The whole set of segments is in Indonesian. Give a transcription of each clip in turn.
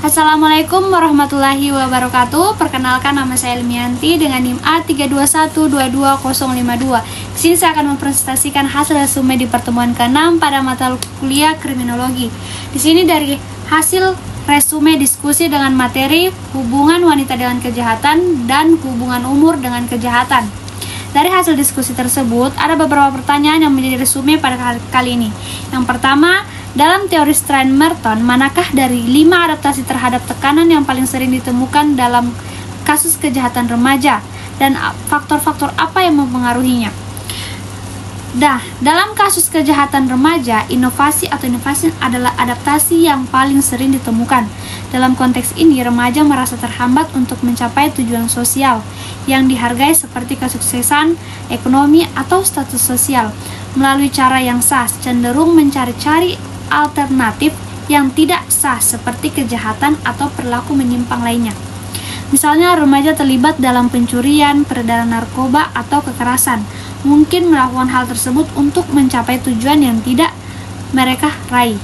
Assalamualaikum warahmatullahi wabarakatuh. Perkenalkan, nama saya Elmianti dengan NIM A321222052. Di sini saya akan mempresentasikan hasil resume di pertemuan ke-6 pada mata kuliah kriminologi. Di sini dari hasil resume diskusi dengan materi hubungan wanita dengan kejahatan dan hubungan umur dengan kejahatan. Dari hasil diskusi tersebut, ada beberapa pertanyaan yang menjadi resume pada kali ini. Yang pertama, dalam teori Strand-Merton, manakah dari 5 adaptasi terhadap tekanan yang paling sering ditemukan dalam kasus kejahatan remaja, dan faktor-faktor apa yang mempengaruhinya? Dalam kasus kejahatan remaja, inovasi adalah adaptasi yang paling sering ditemukan. Dalam konteks ini, remaja merasa terhambat untuk mencapai tujuan sosial yang dihargai seperti kesuksesan, ekonomi, atau status sosial. Melalui cara yang sah, cenderung mencari-cari alternatif yang tidak sah seperti kejahatan atau perilaku menyimpang lainnya. Misalnya, remaja terlibat dalam pencurian, peredaran narkoba, atau kekerasan. Mungkin melakukan hal tersebut untuk mencapai tujuan yang tidak mereka raih.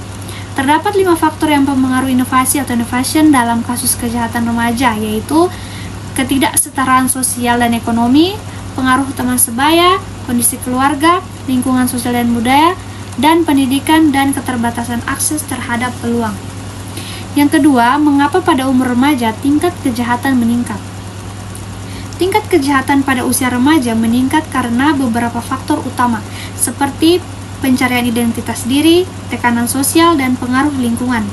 Terdapat 5 faktor yang mempengaruhi inovasi atau innovation dalam kasus kejahatan remaja, yaitu ketidaksetaraan sosial dan ekonomi, pengaruh teman sebaya, kondisi keluarga, lingkungan sosial dan budaya, dan pendidikan dan keterbatasan akses terhadap peluang. Yang kedua, mengapa pada umur remaja tingkat kejahatan meningkat? Tingkat kejahatan pada usia remaja meningkat karena beberapa faktor utama, seperti pencarian identitas diri, tekanan sosial, dan pengaruh lingkungan.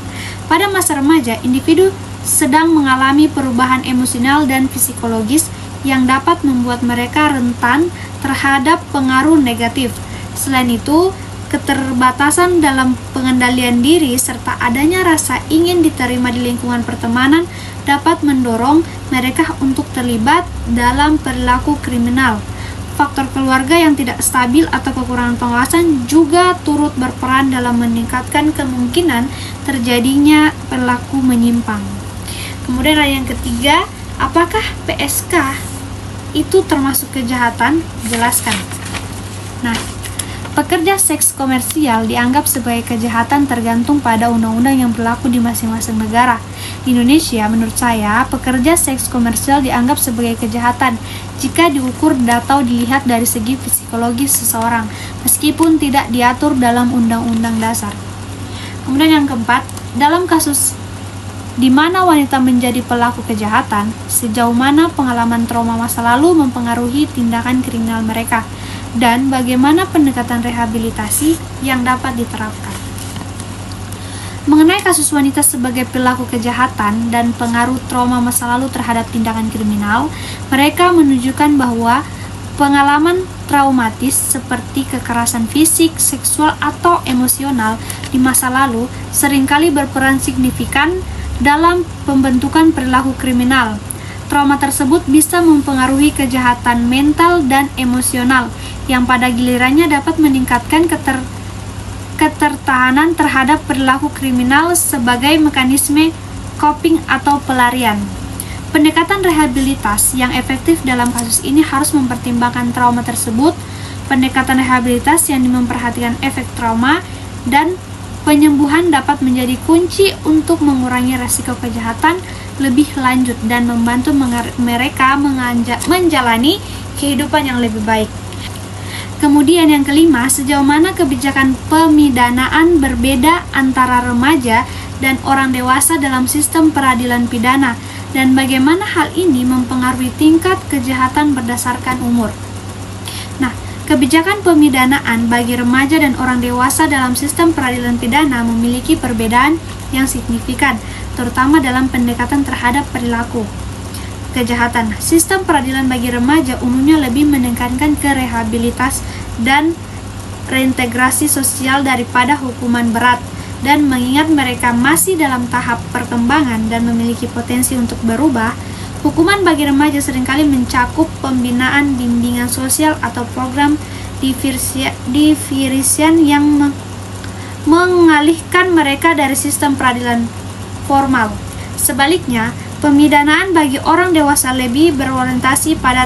Pada masa remaja, individu sedang mengalami perubahan emosional dan psikologis yang dapat membuat mereka rentan terhadap pengaruh negatif. Selain itu, keterbatasan dalam pengendalian diri serta adanya rasa ingin diterima di lingkungan pertemanan dapat mendorong mereka untuk terlibat dalam perilaku kriminal. Faktor keluarga yang tidak stabil atau kekurangan pengawasan juga turut berperan dalam meningkatkan kemungkinan terjadinya perilaku menyimpang. Kemudian yang ketiga, apakah PSK itu termasuk kejahatan? Jelaskan. Pekerja seks komersial dianggap sebagai kejahatan tergantung pada undang-undang yang berlaku di masing-masing negara. Di Indonesia, menurut saya, pekerja seks komersial dianggap sebagai kejahatan jika diukur atau dilihat dari segi psikologis seseorang, meskipun tidak diatur dalam undang-undang dasar. Kemudian yang keempat, dalam kasus di mana wanita menjadi pelaku kejahatan, sejauh mana pengalaman trauma masa lalu mempengaruhi tindakan kriminal mereka, dan bagaimana pendekatan rehabilitasi yang dapat diterapkan. Mengenai kasus wanita sebagai pelaku kejahatan dan pengaruh trauma masa lalu terhadap tindakan kriminal, mereka menunjukkan bahwa pengalaman traumatis seperti kekerasan fisik, seksual, atau emosional di masa lalu seringkali berperan signifikan dalam pembentukan perilaku kriminal. Trauma tersebut bisa mempengaruhi kejahatan mental dan emosional, yang pada gilirannya dapat meningkatkan ketertahanan terhadap perilaku kriminal sebagai mekanisme coping atau pelarian. Pendekatan rehabilitas yang efektif dalam kasus ini harus mempertimbangkan trauma tersebut. Pendekatan rehabilitas yang memperhatikan efek trauma dan penyembuhan dapat menjadi kunci untuk mengurangi resiko kejahatan lebih lanjut dan membantu mereka menjalani kehidupan yang lebih baik. Kemudian yang kelima, sejauh mana kebijakan pemidanaan berbeda antara remaja dan orang dewasa dalam sistem peradilan pidana, dan bagaimana hal ini mempengaruhi tingkat kejahatan berdasarkan umur. Kebijakan pemidanaan bagi remaja dan orang dewasa dalam sistem peradilan pidana memiliki perbedaan yang signifikan, terutama dalam pendekatan terhadap perilaku kejahatan. Sistem peradilan bagi remaja umumnya lebih menekankan ke rehabilitas dan reintegrasi sosial daripada hukuman berat, dan mengingat mereka masih dalam tahap perkembangan dan memiliki potensi untuk berubah, hukuman bagi remaja seringkali mencakup pembinaan bimbingan sosial atau program diversion yang mengalihkan mereka dari sistem peradilan formal. Sebaliknya, pemidanaan bagi orang dewasa lebih berorientasi pada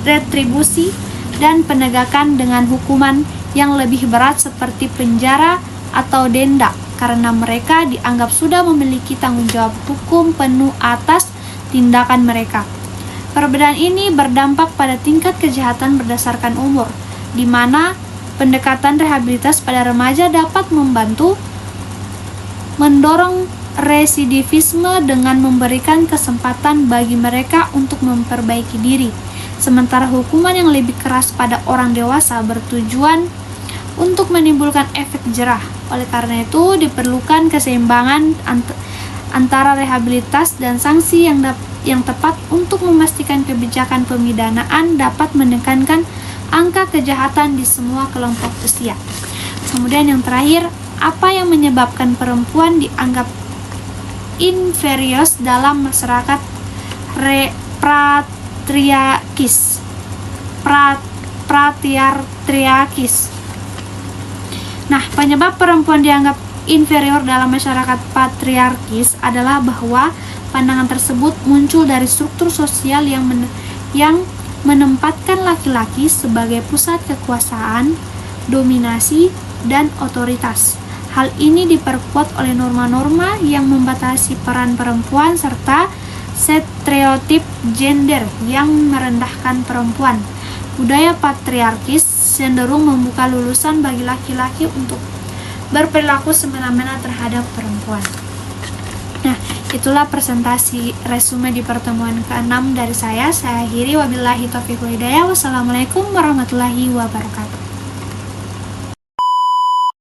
retribusi dan penegakan dengan hukuman yang lebih berat seperti penjara atau denda karena mereka dianggap sudah memiliki tanggung jawab hukum penuh atas tindakan mereka. Perbedaan ini berdampak pada tingkat kejahatan berdasarkan umur, di mana pendekatan rehabilitas pada remaja dapat membantu mendorong residivisme dengan memberikan kesempatan bagi mereka untuk memperbaiki diri. Sementara hukuman yang lebih keras pada orang dewasa bertujuan untuk menimbulkan efek jerah. Oleh karena itu, diperlukan keseimbangan antara rehabilitas dan sanksi yang tepat untuk memastikan kebijakan pemidanaan dapat menekankan angka kejahatan di semua kelompok usia. Kemudian yang terakhir, apa yang menyebabkan perempuan dianggap inferior dalam masyarakat patriarkis? Nah, penyebab perempuan dianggap inferior dalam masyarakat patriarkis adalah bahwa pandangan tersebut muncul dari struktur sosial yang menempatkan laki-laki sebagai pusat kekuasaan, dominasi, dan otoritas. Hal ini diperkuat oleh norma-norma yang membatasi peran perempuan serta stereotip gender yang merendahkan perempuan. Budaya patriarkis cenderung membuka lulusan bagi laki-laki untuk berperilaku semena-mena terhadap perempuan. Nah, itulah presentasi resume di pertemuan ke-6 dari saya. Saya akhiri, wabillahi taufiq wal hidayah. Wassalamualaikum warahmatullahi wabarakatuh.